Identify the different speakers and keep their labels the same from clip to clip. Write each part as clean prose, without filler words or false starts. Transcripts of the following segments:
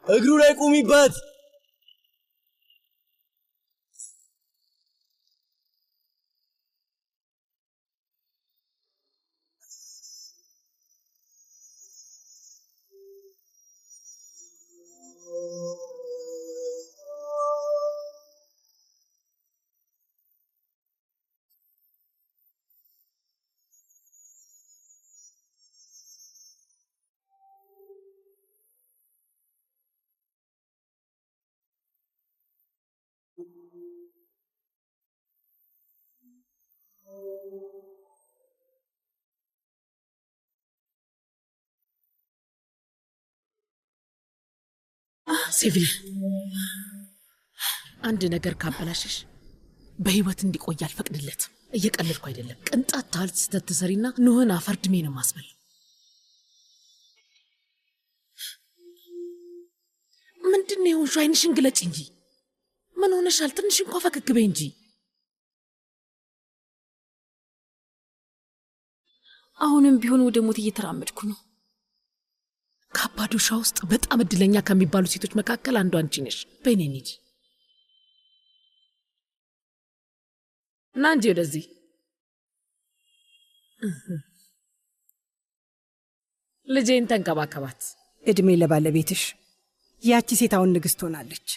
Speaker 1: እግሩ ላይ ቁሚበት።
Speaker 2: ሲቪል አንድ ነገር ካበላሽሽ በህይወት እንዲቆይ አልፈቅድለትም። እየቀለድኩ አይደለም። ቅንጣት ታህል ስህተት ትሰሪና ኑህን አፈርድሜ ነው ማስበል። ምንድነው የሆንሽው? ዓይንሽን ግለጭ እንጂ። ምን ሆነሻል? ትንሽ እንኳን ፈገግ በይ እንጂ።
Speaker 3: አሁንም ቢሆን ወደ ሞት እየተራመድኩ ነው።
Speaker 2: ካባዶሻ ውስጥ በጣም እድለኛ ከሚባሉ ሴቶች መካከል አንዷ አንቺ ነሽ። በእኔ እንሂድ ና እንጂ ወደዚህ። ልጄን ተንከባከባት።
Speaker 4: እድሜ ለባለቤትሽ። ያቺ ሴት አሁን ንግስት ሆናለች።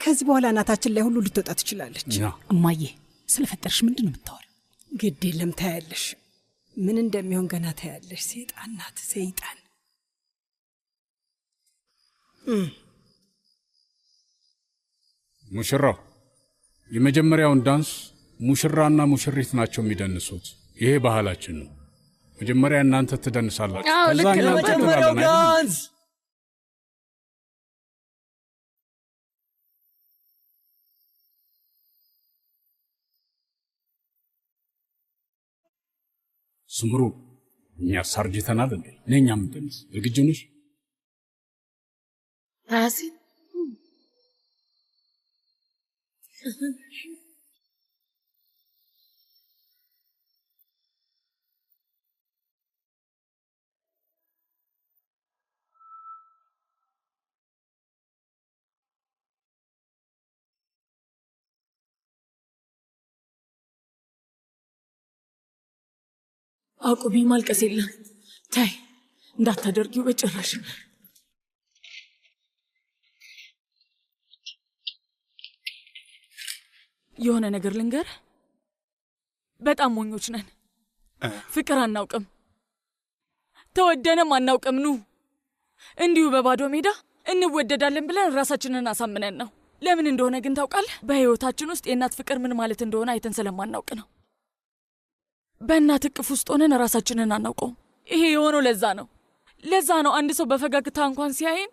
Speaker 4: ከዚህ በኋላ እናታችን ላይ ሁሉ ልትወጣ ትችላለች።
Speaker 2: እማዬ ስለፈጠርሽ ምንድን ነው የምታወሪው?
Speaker 4: ግድ የለም ታያለሽ። ምን እንደሚሆን ገና ታያለሽ። ሰይጣን ናት፣ ሰይጣን።
Speaker 5: ሙሽራው የመጀመሪያውን ዳንስ ሙሽራና ሙሽሪት ናቸው የሚደንሱት። ይሄ ባህላችን ነው። መጀመሪያ እናንተ ትደንሳላችሁ፣ ከዛ እኛ እንቀጥላለን።
Speaker 1: ዳንስ
Speaker 5: ስምሩ፣ እኛ ሳርጅተናል እንዴ? ነኛ ምንደንስ ዝግጁ ነሽ?
Speaker 2: ሐሲን
Speaker 3: አቁሚ፣ ማልቀስ የለም። ታይ እንዳታደርጊው በጭራሽ። የሆነ ነገር ልንገር፣ በጣም ሞኞች ነን። ፍቅር አናውቅም፣ ተወደንም አናውቅም። ኑ እንዲሁ በባዶ ሜዳ እንወደዳለን ብለን ራሳችንን አሳምነን ነው። ለምን እንደሆነ ግን ታውቃለህ? በህይወታችን ውስጥ የእናት ፍቅር ምን ማለት እንደሆነ አይተን ስለማናውቅ ነው። በእናት እቅፍ ውስጥ ሆነን ራሳችንን አናውቀውም። ይሄ የሆነው ለዛ ነው አንድ ሰው በፈገግታ እንኳን ሲያይን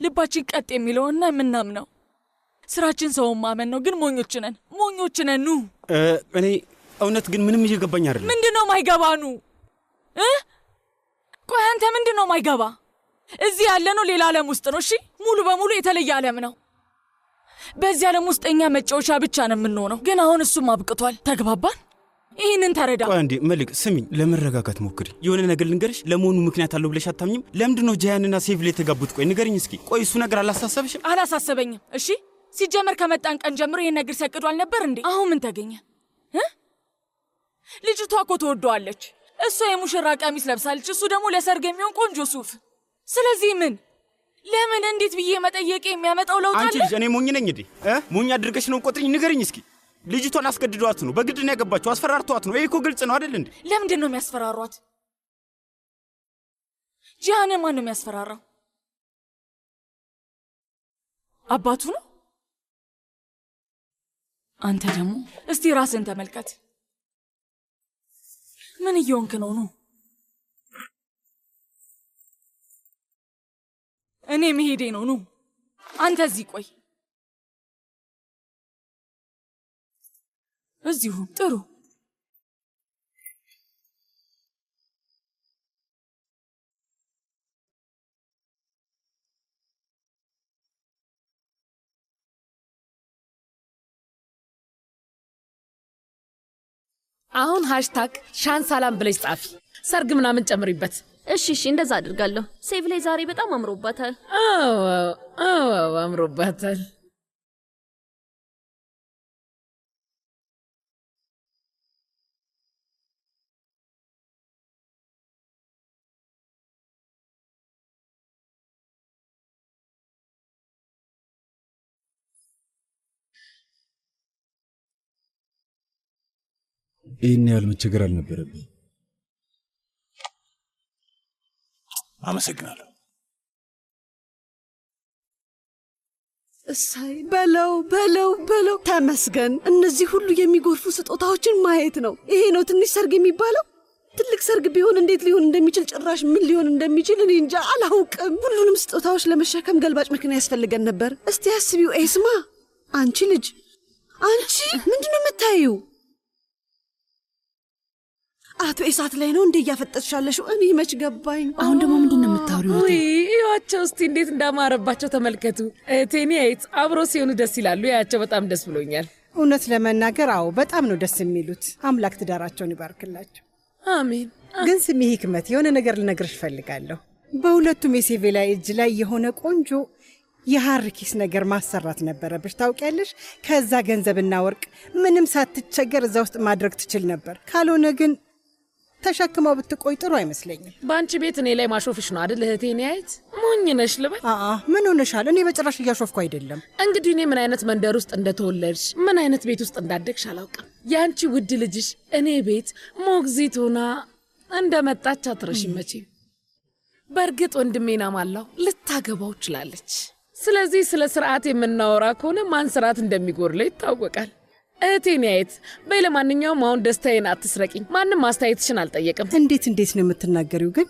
Speaker 3: ልባችን ቀጥ የሚለውና የምናምነው። ስራችን ሰውን ማመን ነው። ግን ሞኞች ነን። ኑ
Speaker 6: እኔ እውነት ግን ምንም እየገባኝ አይደለም።
Speaker 3: ምንድነው ማይገባ? ቆይ አንተ ምንድነው ማይገባ? እዚህ ያለነው ሌላ ዓለም ውስጥ ነው። እሺ፣ ሙሉ በሙሉ የተለየ ዓለም ነው። በዚህ ዓለም ውስጥ እኛ መጫወቻ ብቻ ነው የምንሆነው። ግን አሁን እሱም አብቅቷል። ተግባባን? ይህንን ተረዳ።
Speaker 6: ቆይ አንዴ መልክ ስሚኝ፣ ለመረጋጋት ሞክሪ። የሆነ ነገር ልንገርሽ። ለመሆኑ ምክንያት አለው ብለሽ አታምኝም? ለምንድነው ጃያንና ሴቭ ላይ የተጋቡት? ቆይ ንገርኝ እስኪ። ቆይ እሱ ነገር አላሳሰብሽም?
Speaker 3: አላሳሰበኝም። እሺ፣ ሲጀመር ከመጣን ቀን ጀምሮ ይሄን ነገር ሲያቅዱ አልነበር እንዴ? አሁን ምን ተገኘ? ልጅቷ እኮ ትወደዋለች። እሷ የሙሽራ ቀሚስ ለብሳለች፣ እሱ ደግሞ ለሰርግ የሚሆን ቆንጆ ሱፍ። ስለዚህ ለምን እንዴት ብዬ መጠየቅ የሚያመጣው ለውጥ አለ?
Speaker 6: አንቺ ልጅ እኔ ሞኝ ነኝ እንዴ? ሞኝ አድርገሽ ነው ቆጥሪኝ። ንገርኝ እስኪ። ልጅቷን አስገድዷት ነው? በግድ ነው ያገባቸው? አስፈራርቷት ነው? ይሄ እኮ ግልጽ ነው አይደል እንዴ?
Speaker 3: ለምንድን ነው የሚያስፈራሯት? ጂሃንን ማን ነው የሚያስፈራራው? አባቱ ነው? አንተ ደግሞ እስቲ ራስን ተመልከት። ምን እየሆንክ ነው? እኔ መሄዴ ነው። አንተ እዚህ ቆይ። እዚሁ ጥሩ።
Speaker 2: አሁን ሃሽታግ ሻን ሰላም ብለሽ ጻፊ። ሰርግ ምናምን ጨምሪበት።
Speaker 1: እሺ እንደዛ አድርጋለሁ። ሴቭ ላይ ዛሬ በጣም አምሮባታል።
Speaker 2: አዎ አምሮባታል።
Speaker 7: ይህን ያህል መቸገር አልነበረብኝ።
Speaker 8: አመሰግናለሁ።
Speaker 9: እሳይ በለው ተመስገን። እነዚህ ሁሉ የሚጎርፉ ስጦታዎችን ማየት ነው። ይሄ ነው ትንሽ ሰርግ የሚባለው? ትልቅ ሰርግ ቢሆን እንዴት ሊሆን እንደሚችል ጭራሽ ምን ሊሆን እንደሚችል እኔ እንጃ አላውቅም። ሁሉንም ስጦታዎች ለመሸከም ገልባጭ መኪና ያስፈልገን ነበር። እስቲ አስቢው ኤስማ፣ አንቺ ልጅ አንቺ ምንድነው የምታዩ? አቶ ኤሳት ላይ ነው እንዴ እያፈጠጥሻለሽ? እኔ መች ገባኝ።
Speaker 2: አሁን ደግሞ ምንድነው የምታወሪው? እዩዋቸው እስቲ እንዴት እንዳማረባቸው ተመልከቱ። ቴኒያይት አብሮ ሲሆኑ ደስ ይላሉ። ያቸው በጣም ደስ ብሎኛል።
Speaker 4: እውነት ለመናገር አዎ በጣም ነው ደስ የሚሉት። አምላክ ትዳራቸውን ይባርክላቸው።
Speaker 2: አሜን።
Speaker 4: ግን ስሚ ሂክመት፣ የሆነ ነገር ልነግርሽ እፈልጋለሁ። በሁለቱም የሴቬላ እጅ ላይ የሆነ ቆንጆ የሐር ኪስ ነገር ማሰራት ነበረብሽ ታውቂያለሽ። ከዛ ገንዘብና ወርቅ ምንም ሳትቸገር እዛ ውስጥ ማድረግ ትችል ነበር። ካልሆነ ግን ተሸክመው ብትቆይ ጥሩ አይመስለኝም።
Speaker 2: በአንቺ ቤት እኔ ላይ ማሾፍሽ ነው አይደል እህቴ ኒያየት? ሞኝ ነሽ ልበል?
Speaker 4: ምን ሆነሻል? እኔ በጭራሽ እያሾፍኩ አይደለም።
Speaker 2: እንግዲህ እኔ ምን አይነት መንደር ውስጥ እንደተወለድሽ ምን አይነት ቤት ውስጥ እንዳደግሽ አላውቅም። የአንቺ ውድ ልጅሽ እኔ ቤት ሞግዚት ሆና እንደመጣች አትረሽም መቼም። በእርግጥ ወንድሜና ማላው ልታገባው ችላለች። ስለዚህ ስለ ስርዓት የምናወራ ከሆነ ማን ስርዓት እንደሚጎርለው ይታወቃል። እህቴ ኒያየት በይ፣ ለማንኛውም አሁን ደስታዬን አትስረቂኝ። ማንም አስተያየትሽን አልጠየቅም።
Speaker 4: እንዴት ነው የምትናገሪው ግን?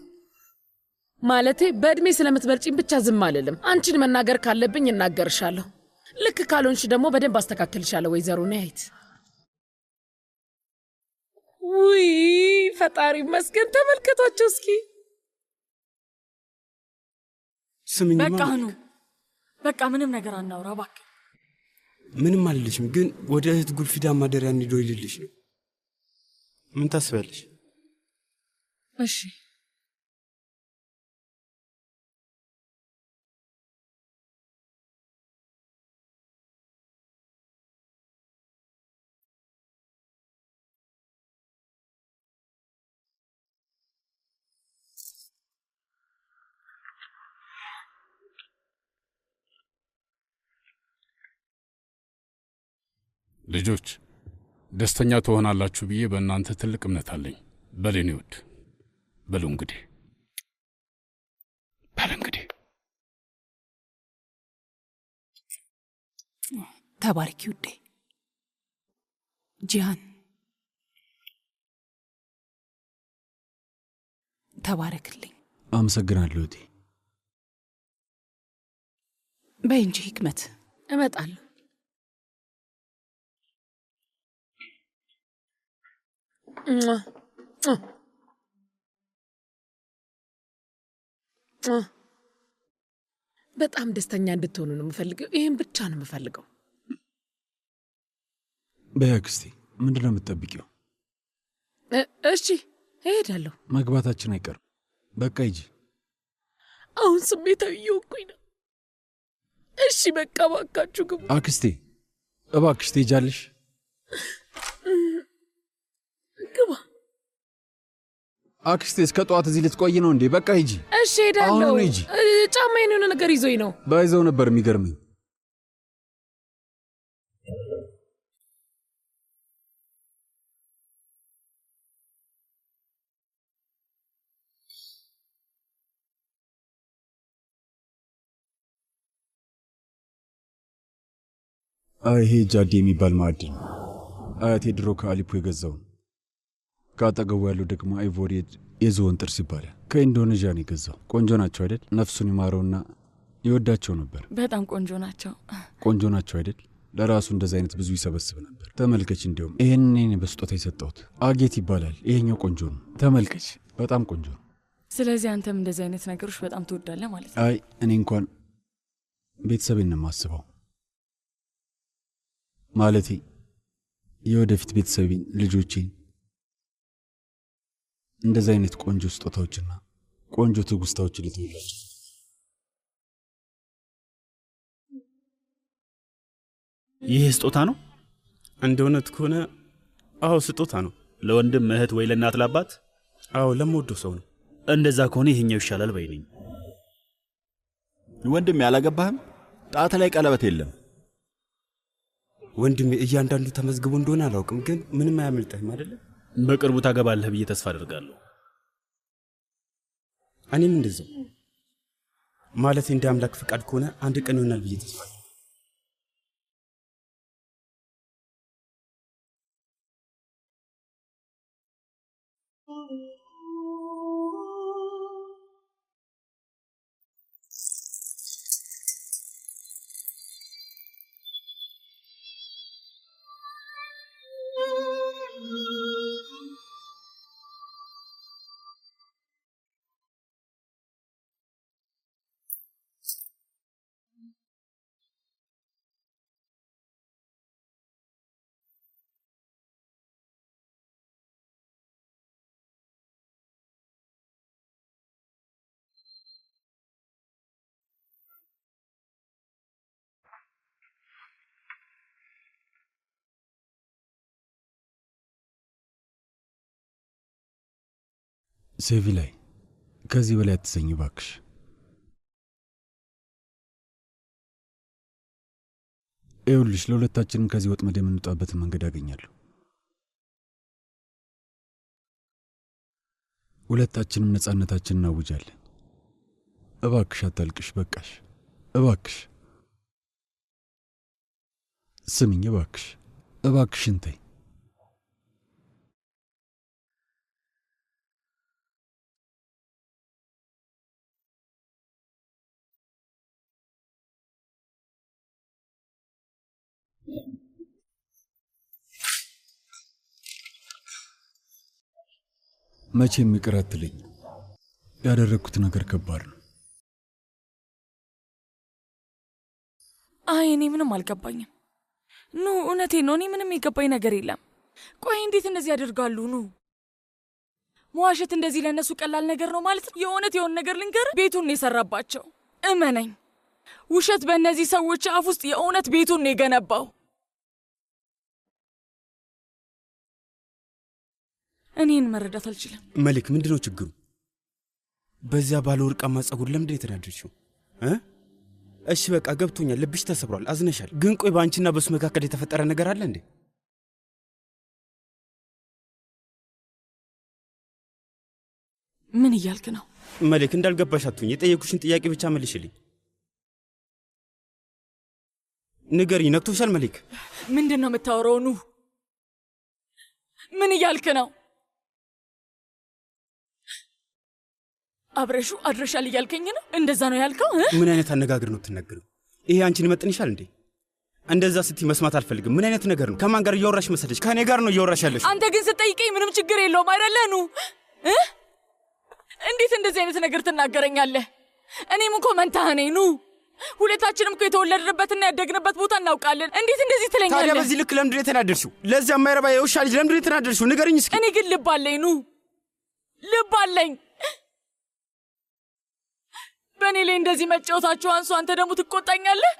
Speaker 2: ማለቴ በእድሜ ስለምትበልጪኝ ብቻ ዝም አልልም። አንቺን መናገር ካለብኝ እናገርሻለሁ። ልክ ካልሆንሽ ደግሞ በደንብ አስተካክልሻለሁ ወይዘሮ ኒያየት። ውይ ፈጣሪ ይመስገን። ተመልከቷቸው እስኪ።
Speaker 6: ስምኝ
Speaker 3: በቃ ምንም ነገር አናውራ እባክህ።
Speaker 6: ምንም አልልሽም፣ ግን ወደ እህት ጉልፊዳ ማደሪያ እንሂድ ይልልሽ ነው። ምን ታስቢያለሽ?
Speaker 2: እሺ
Speaker 5: ልጆች ደስተኛ ትሆናላችሁ ብዬ በእናንተ ትልቅ እምነት አለኝ። በሌኔ ውድ በሉ እንግዲህ
Speaker 2: ተባረኪ ውዴ። ጂሃን ተባረክልኝ።
Speaker 7: አመሰግናለሁ እቴ።
Speaker 2: በይ እንጂ ሂክመት። እመጣለሁ። በጣም ደስተኛ እንድትሆኑ ነው የምፈልገው። ይሄን ብቻ ነው የምፈልገው።
Speaker 7: በይ አክስቴ፣ ምንድነው የምትጠብቂው?
Speaker 2: እሺ እሄዳለሁ።
Speaker 7: መግባታችን አይቀርም። በቃ ሂጂ።
Speaker 2: አሁን ስሜታዊ እየሆንኩኝ ነው። እሺ በቃ እባካችሁ ግቡ።
Speaker 7: አክስቴ እባክሽ ትሄጃለሽ?
Speaker 2: ግባ።
Speaker 7: አክስቴ እስከ ጠዋት እዚህ ልትቆይ ነው እንዴ? በቃ ሂጂ።
Speaker 2: እሺ ሄዳለሁ።
Speaker 7: አሁን ሂጂ።
Speaker 2: ጫማዬን የሆነ ነገር ይዞኝ ነው።
Speaker 7: ባይዘው ነበር የሚገርመኝ። ይሄ ጃዴ የሚባል ማዕድን ነው። አያቴ ድሮ ከአሊፖ የገዛው ነው። ከአጠገቡ ያለው ደግሞ አይቮሪ የዝሆን ጥርስ ይባላል። ከኢንዶኔዥያ ነው የገዛው። ቆንጆ ናቸው አይደል? ነፍሱን ይማረውና ይወዳቸው ነበር።
Speaker 3: በጣም ቆንጆ ናቸው።
Speaker 7: ቆንጆ ናቸው አይደል? ለራሱ እንደዚህ አይነት ብዙ ይሰበስብ ነበር። ተመልከች፣ እንዲሁም ይህንን በስጦታ የሰጠሁት አጌት ይባላል። ይሄኛው ቆንጆ ነው። ተመልከች፣ በጣም ቆንጆ ነው።
Speaker 3: ስለዚህ አንተም እንደዚህ አይነት ነገሮች በጣም ትወዳለህ ማለት ነው?
Speaker 7: አይ እኔ እንኳን ቤተሰቤን ነው የማስበው። ማለቴ የወደፊት ቤተሰቤን፣ ልጆቼን እንደዚህ አይነት ቆንጆ ስጦታዎችና ቆንጆ ትውስታዎችን ልትውላቸው።
Speaker 6: ይህ ስጦታ ነው? እንደ እውነት ከሆነ አዎ ስጦታ ነው። ለወንድም እህት፣ ወይ ለእናት ለአባት? አዎ ለምወደው ሰው ነው። እንደዛ ከሆነ ይሄኛው ይሻላል ባይ ነኝ።
Speaker 8: ወንድም ያላገባህም? ጣት ላይ ቀለበት የለም።
Speaker 6: ወንድሜ እያንዳንዱ ተመዝግቦ እንደሆነ አላውቅም፣ ግን ምንም አያመልጠህም አይደለ? በቅርቡ ታገባለህ ብዬ ተስፋ አደርጋለሁ። እኔም እንደዛው። ማለት እንደ አምላክ ፍቃድ ከሆነ አንድ ቀን ይሆናል ብዬ ተስፋ አደርጋለሁ።
Speaker 7: ሴቪ ላይ ከዚህ በላይ አትዘኝ ባክሽ። ይኸውልሽ ለሁለታችንም ከዚህ ወጥመድ የምንወጣበትን መንገድ አገኛለሁ። ሁለታችንም ነፃነታችንን እናውጃለን። እባክሽ አታልቅሽ፣ በቃሽ። እባክሽ ስሚኝ፣ እባክሽ እባክሽን ተይ። መቼም ይቅር አትለኝ። ያደረግኩት ነገር ከባድ ነው።
Speaker 3: አይ እኔ ምንም አልገባኝም። ኑ እውነቴን ነው፣ እኔ ምንም የገባኝ ነገር የለም። ቆይ እንዴት እንደዚህ ያደርጋሉ? ኑ መዋሸት እንደዚህ ለእነሱ ቀላል ነገር ነው ማለት ነው? የእውነት የሆነ ነገር ልንገር፣ ቤቱን የሰራባቸው እመነኝ። ውሸት በእነዚህ ሰዎች አፍ ውስጥ የእውነት ቤቱን ነው የገነባው። እኔን መረዳት አልችልም።
Speaker 6: መሊክ ምንድነው ችግሩ? በዚያ ባለ ወርቃማ ጸጉር ለምንድን የተናደድሽው? እሺ በቃ ገብቶኛል፣ ልብሽ ተሰብሯል፣ አዝነሻል። ግን ቆይ በአንቺና በሱ መካከል የተፈጠረ ነገር አለ እንዴ?
Speaker 3: ምን እያልክ ነው?
Speaker 6: መሊክ እንዳልገባሽ አትሁኝ። የጠየኩሽን ጥያቄ ብቻ መልሽልኝ። ንገሪኝ፣ ነክቶሻል መሊክ?
Speaker 3: ምንድን ነው የምታወራው? ኑ ምን እያልክ ነው? አብረሹ አድረሻል እያልከኝ ነው? እንደዛ ነው ያልከው?
Speaker 6: ምን አይነት አነጋገር ነው የምትናገረው? ይሄ አንቺን ይመጥንሻል እንዴ? እንደዛ ስትይ መስማት አልፈልግም። ምን አይነት ነገር ነው? ከማን ጋር እያወራሽ መሰለሽ? ከእኔ ጋር ነው እያወራሽ ያለሽ።
Speaker 3: አንተ ግን ስትጠይቀኝ ምንም ችግር የለውም አይደለ? ኑ እንዴት እንደዚህ አይነት ነገር ትናገረኛለህ? እኔም እኮ መንታህ ነኝ። ኑ ሁለታችንም እኮ የተወለድንበትና ያደግንበት ቦታ እናውቃለን። እንዴት እንደዚህ ትለኛለህ?
Speaker 6: ታዲያ በዚህ ልክ ለምንድን ነው የተናደድሽው? ለዚያ የማይረባ የውሻ ልጅ ለምንድን ነው የተናደድሽው? ንገሪኝ እስኪ።
Speaker 3: እኔ ግን ልብ አለኝ። ኑ ልብ አለኝ። በእኔ ላይ እንደዚህ መጫወታችሁ አንሱ። አንተ ደግሞ ትቆጣኛለህ?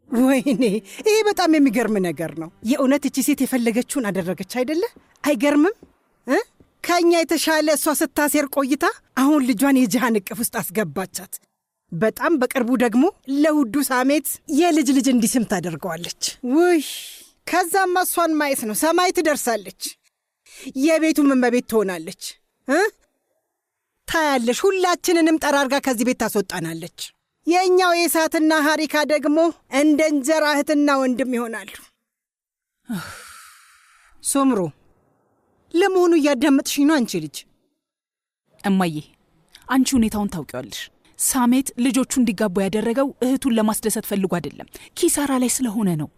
Speaker 4: ወይኔ ይሄ በጣም የሚገርም ነገር ነው። የእውነት እቺ ሴት የፈለገችውን አደረገች አይደለ? አይገርምም? ከእኛ የተሻለ እሷ ስታሴር ቆይታ አሁን ልጇን የጅሃን እቅፍ ውስጥ አስገባቻት። በጣም በቅርቡ ደግሞ ለውዱ ሳሜት የልጅ ልጅ እንዲስም ታደርገዋለች። ውይ ከዛማ እሷን ማየት ነው። ሰማይ ትደርሳለች። የቤቱም እመቤት ትሆናለች። ታያለሽ፣ ሁላችንንም ጠራርጋ ከዚህ ቤት ታስወጣናለች። የእኛው የእሳትና ሐሪካ ደግሞ እንደ እንጀራ እህትና ወንድም ይሆናሉ። ሶምሮ ለመሆኑ እያዳመጥሽኝ ነው አንቺ ልጅ?
Speaker 10: እማዬ አንቺ ሁኔታውን ታውቂዋለሽ። ሳሜት ልጆቹ እንዲጋቡ ያደረገው እህቱን ለማስደሰት ፈልጎ አይደለም፣ ኪሳራ ላይ ስለሆነ ነው።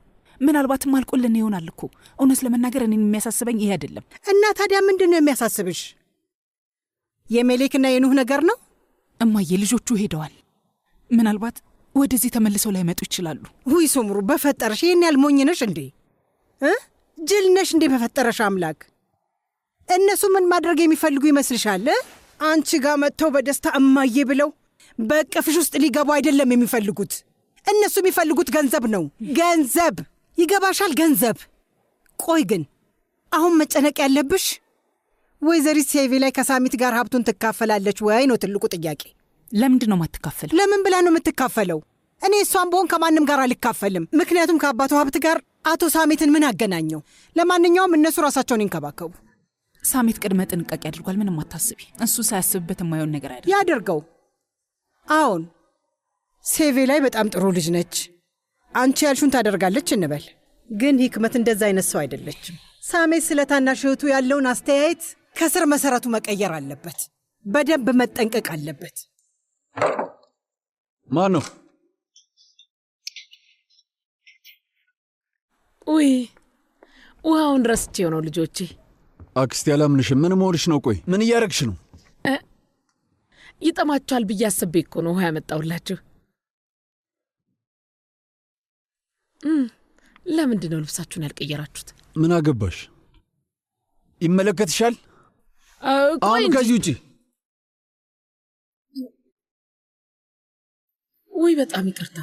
Speaker 10: ምናልባትም አልቆልን ይሆናል እኮ። እውነት ለመናገር እኔን የሚያሳስበኝ ይሄ አይደለም።
Speaker 4: እና ታዲያ ምንድን ነው የሚያሳስብሽ? የሜሌክና የኑህ ነገር ነው?
Speaker 10: እማዬ ልጆቹ ሄደዋል። ምናልባት ወደዚህ ተመልሰው ላይመጡ ይችላሉ።
Speaker 4: ውይ ሱምሩ፣ በፈጠረሽ ይህን ያህል ሞኝ ነሽ እንዴ? ጅል ነሽ እንዴ? በፈጠረሽ አምላክ! እነሱ ምን ማድረግ የሚፈልጉ ይመስልሻል? አንቺ ጋር መጥተው በደስታ እማዬ ብለው በእቅፍሽ ውስጥ ሊገቡ አይደለም የሚፈልጉት። እነሱ የሚፈልጉት ገንዘብ ነው። ገንዘብ! ይገባሻል? ገንዘብ። ቆይ ግን አሁን መጨነቅ ያለብሽ ወይዘሪት ሴቪ ላይ ከሳሚት ጋር ሀብቱን ትካፈላለች ወይ ነው ትልቁ ጥያቄ።
Speaker 10: ለምንድን ነው ማትካፈል?
Speaker 4: ለምን ብላ ነው የምትካፈለው? እኔ እሷን በሆን ከማንም ጋር አልካፈልም። ምክንያቱም ከአባቱ ሀብት ጋር አቶ ሳሚትን ምን አገናኘው? ለማንኛውም እነሱ ራሳቸውን ይንከባከቡ።
Speaker 10: ሳሚት ቅድመ ጥንቃቄ አድርጓል። ምንም አታስቢ። እሱ ሳያስብበት የማይሆን ነገር አይደለም።
Speaker 4: ያደርገው። አዎን ሴቪ ላይ በጣም ጥሩ ልጅ ነች። አንቺ ያልሹን ታደርጋለች እንበል። ግን ሂክመት እንደዛ አይነት ሰው አይደለችም። ሳሜት ስለ ታናሽ እህቱ ያለውን አስተያየት ከስር መሰረቱ መቀየር አለበት። በደንብ መጠንቀቅ አለበት።
Speaker 7: ማን ነው?
Speaker 2: ውይ ውሃውን ረስቼው ነው ልጆቼ።
Speaker 7: አክስቴ አላምንሽም። ምን መሆንሽ ነው? ቆይ ምን እያረግሽ ነው?
Speaker 2: ይጠማችኋል ብዬ አስቤ እኮ ነው ውሃ ያመጣሁላችሁ። ለምንድን ነው ልብሳችሁን ያልቀየራችሁት?
Speaker 7: ምን አገባሽ? ይመለከትሻል። አሁን ከዚህ ውጪ።
Speaker 2: ውይ በጣም ይቅርታ።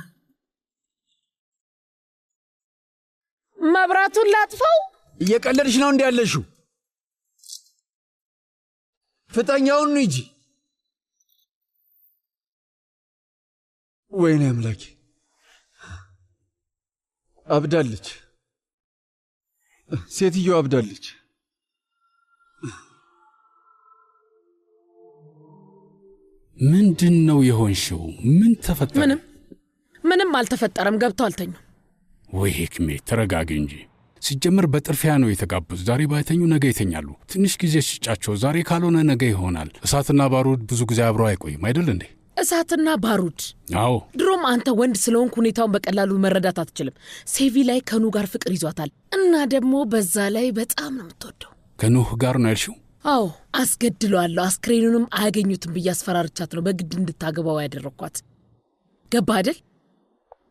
Speaker 2: መብራቱን ላጥፋው?
Speaker 7: እየቀለድሽ ነው እንዴ ያለሽው? ፍጠኛውን ነው እንጂ። ወይኔ አምላኬ፣ አብዳለች። ሴትዮ አብዳለች።
Speaker 5: ምንድን ነው የሆንሽው? ምን ተፈጠረ?
Speaker 2: ምንም አልተፈጠረም። ገብቶ አልተኙ።
Speaker 5: ወይ ህክሜ ተረጋጊ እንጂ። ሲጀምር በጥርፊያ ነው የተጋቡት። ዛሬ ባይተኙ ነገ ይተኛሉ። ትንሽ ጊዜ ስጫቸው። ዛሬ ካልሆነ ነገ ይሆናል። እሳትና ባሩድ ብዙ ጊዜ አብረው አይቆይም አይደል እንዴ?
Speaker 2: እሳትና ባሩድ?
Speaker 5: አዎ።
Speaker 2: ድሮም አንተ ወንድ ስለሆንክ ሁኔታውን በቀላሉ መረዳት አትችልም። ሴቪ ላይ ከኑህ ጋር ፍቅር ይዟታል እና ደግሞ በዛ ላይ በጣም ነው የምትወደው።
Speaker 5: ከኑህ ጋር ነው ያልሽው?
Speaker 2: አዎ፣ አስገድለዋለሁ። አስክሬኑንም አያገኙትም ብዬ አስፈራርቻት ነው በግድ እንድታገባው ያደረኳት። ገባ አይደል?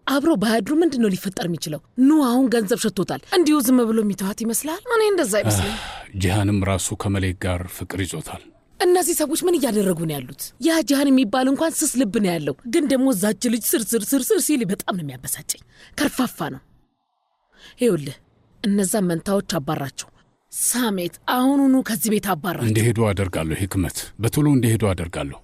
Speaker 2: አብሮ ባያድሩ ምንድን ነው ሊፈጠር የሚችለው? ኑህ አሁን ገንዘብ ሸቶታል። እንዲሁ ዝም ብሎ የሚተዋት ይመስላል? እኔ እንደዛ አይመስለኝ።
Speaker 5: ጂሃንም ራሱ ከመሌክ ጋር ፍቅር ይዞታል።
Speaker 2: እነዚህ ሰዎች ምን እያደረጉ ነው ያሉት? ያ ጂሃን የሚባል እንኳን ስስ ልብ ነው ያለው፣ ግን ደግሞ እዛች ልጅ ስር ሲል በጣም ነው የሚያበሳጨኝ። ከርፋፋ ነው። ይኸውልህ እነዛ መንታዎች አባራቸው። ሳሜት አሁኑኑ ከዚህ ቤት አባራቸው።
Speaker 5: እንዲሄዱ አደርጋለሁ። ህክመት በቶሎ እንዲሄዱ አደርጋለሁ።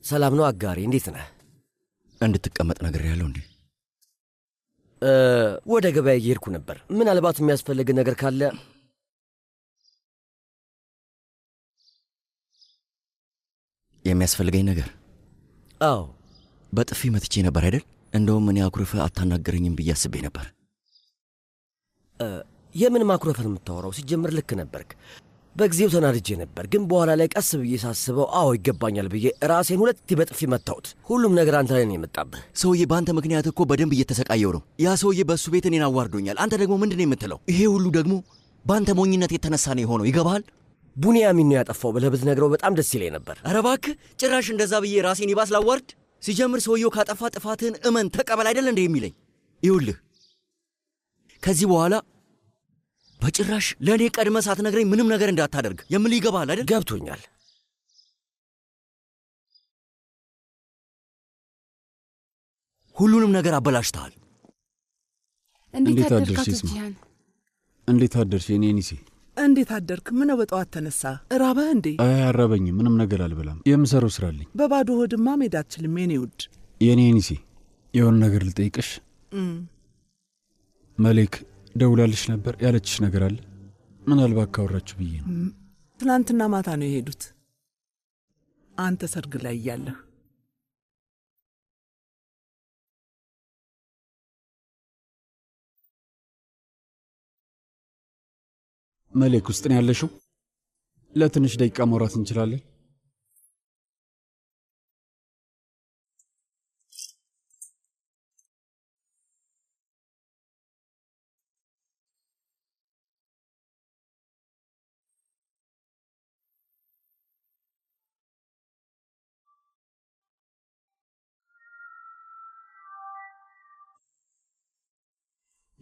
Speaker 11: ሰላም ነው አጋሪ፣ እንዴት ነህ?
Speaker 12: እንድትቀመጥ ነገር ያለው እንዴ?
Speaker 11: ወደ ገበያ እየሄድኩ ነበር። ምናልባት የሚያስፈልግ ነገር ካለ።
Speaker 12: የሚያስፈልገኝ ነገር?
Speaker 11: አዎ።
Speaker 12: በጥፊ መትቼ ነበር አይደል? እንደውም እኔ አኩርፈ አታናገረኝም ብዬ አስቤ ነበር።
Speaker 11: የምን ማኩረፈን የምታወራው? ሲጀምር ልክ ነበርክ። በጊዜው ተናድጄ ነበር፣ ግን በኋላ ላይ ቀስ ብዬ ሳስበው አዎ ይገባኛል ብዬ ራሴን 2 በጥፊ መታሁት። ሁሉም ነገር አንተ ላይ ነው የመጣብህ።
Speaker 12: ሰውዬ፣ በአንተ ምክንያት እኮ በደንብ እየተሰቃየው ነው። ያ ሰውዬ በእሱ ቤት እኔን አዋርዶኛል። አንተ ደግሞ ምንድን ነው የምትለው? ይሄ ሁሉ ደግሞ በአንተ ሞኝነት የተነሳ ነው የሆነው። ይገባሃል?
Speaker 11: ቡንያሚን ነው ያጠፋው ብለህ ብትነግረው በጣም ደስ ይለኝ ነበር።
Speaker 12: ኧረ እባክህ፣ ጭራሽ እንደዛ ብዬ ራሴን ይባስ ላዋርድ? ሲጀምር ሰውየው ካጠፋ ጥፋትህን እመን ተቀበል አይደል እንደ የሚለኝ። ይኸውልህ ከዚህ በኋላ በጭራሽ ለእኔ ቀድመ ሳትነግረኝ ምንም ነገር እንዳታደርግ የምልህ ይገባሃል አይደል?
Speaker 11: ገብቶኛል።
Speaker 12: ሁሉንም ነገር አበላሽተሃል።
Speaker 7: እንዴት አደርሽ ይስማ? እንዴት አደርሽ የኔ ኒሴ?
Speaker 13: እንዴት አደርክ? ምነው በጠዋት ተነሳ? ራበህ እንዴ?
Speaker 7: አይ አራበኝም። ምንም ነገር አልበላም። የምሰራው ስራ አለኝ።
Speaker 13: በባዶ ሆድማ መሄድ አትችልም የኔ ውድ።
Speaker 7: የኔ ኒሴ የሆነ ነገር ልጠይቅሽ። መሌክ ደውላልሽ ነበር? ያለችሽ ነገር አለ? ምናልባት ካወራችሁ ብዬ ነው።
Speaker 13: ትናንትና ማታ ነው የሄዱት፣ አንተ ሰርግ ላይ እያለህ።
Speaker 7: መሌክ ውስጥ ነው ያለሽው? ለትንሽ ደቂቃ ማውራት እንችላለን?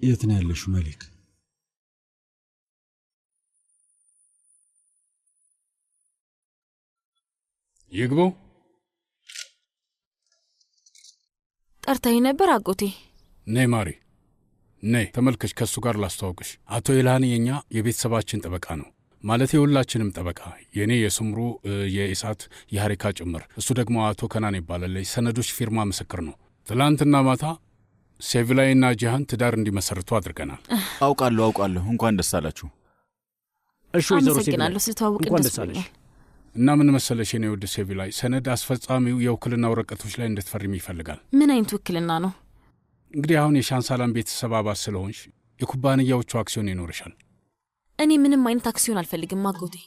Speaker 7: የት ነው ያለሽው መሌክ?
Speaker 5: ይግቡ።
Speaker 1: ጠርታኝ ነበር አጎቴ።
Speaker 5: ነይ ማሪ ነይ፣ ተመልከች፣ ከእሱ ጋር ላስተዋውቅሽ። አቶ ኢልሃኒ የእኛ የቤተሰባችን ጠበቃ ነው። ማለት የሁላችንም ጠበቃ፣ የእኔ የስምሩ የኢሳት የሐሪካ ጭምር። እሱ ደግሞ አቶ ከናን ይባላል። ሰነዶች ፊርማ ምስክር ነው። ትላንትና ማታ ሴቪላይና ጂሃን ትዳር እንዲመሰርቱ አድርገናል።
Speaker 8: አውቃለሁ። እንኳን ደስ አላችሁ።
Speaker 1: እሺ ወይዘሮ ሴቪላይ፣ ስለተዋወቅ ደስ ብሎኛል።
Speaker 5: እና ምን መሰለሽ የኔ ውድ ሴቪላይ፣ ሰነድ አስፈጻሚው የውክልና ወረቀቶች ላይ እንድትፈርም ይፈልጋል።
Speaker 1: ምን አይነት ውክልና ነው?
Speaker 5: እንግዲህ አሁን የሻንሳላን ቤተሰብ አባል ስለሆንሽ የኩባንያዎቹ አክሲዮን ይኖርሻል።
Speaker 1: እኔ ምንም አይነት አክሲዮን አልፈልግም አጎቴ።